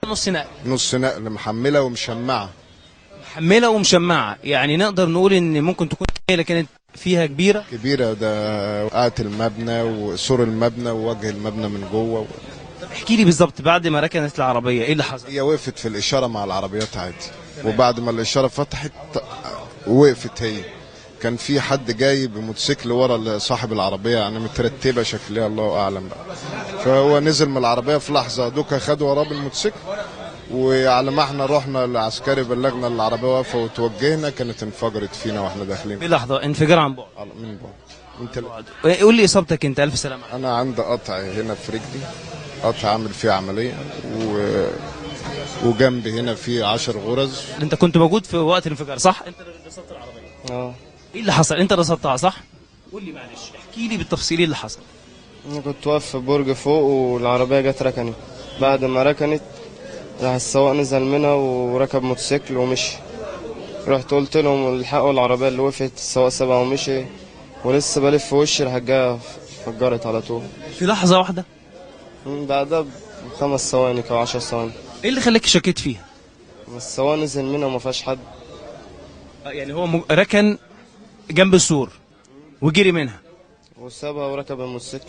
نص نقل؟ نص نقل، محمله ومشمعه. محمله ومشمعه، يعني نقدر نقول ان ممكن تكون اللي كانت فيها كبيره. كبيره، ده وقعت المبنى وسور المبنى ووجه المبنى من جوه. طب احكي لي بالظبط بعد ما ركنت العربيه ايه اللي حصل؟ هي وقفت في الاشاره مع العربيات عادي، وبعد ما الاشاره فتحت وقفت هي. كان في حد جاي بموتوسيكل ورا صاحب العربيه، يعني مترتبه شكلها الله اعلم بقى. فهو نزل من العربيه في لحظه، دوكا خد وراه بالموتوسيكل، وعلى ما احنا رحنا العسكري بلغنا العربيه واقفه وتوجهنا، كانت انفجرت فينا واحنا داخلين. بلحظه انفجار عن بعد. من بعد. قول لي اصابتك انت، الف سلامه. انا عندي قطع هنا في رجلي، قطع عامل فيه عمليه، وجنبي هنا في 10 غرز. انت كنت موجود في وقت الانفجار صح؟ انت اللي رصدت العربيه. ايه اللي حصل؟ انت رصدتها صح؟ قول لي معلش، احكي لي بالتفصيل ايه اللي حصل. انا كنت واقف في برج فوق والعربيه جت ركنت. بعد ما ركنت راح السواق نزل منها وركب موتوسيكل ومشي. رحت قلت لهم الحقوا العربيه اللي وقفت، السواق سابها ومشي، ولسه بلف في وشي راح جايه فجرت على طول في لحظه واحده؟ بعدها ب5 ثواني او 10 ثواني. ايه اللي خلاك شكيت فيها؟ السواق نزل منها وما فيهاش حد. يعني هو ركن جنب السور وجري منها وسابها وركب الموتوسيكل.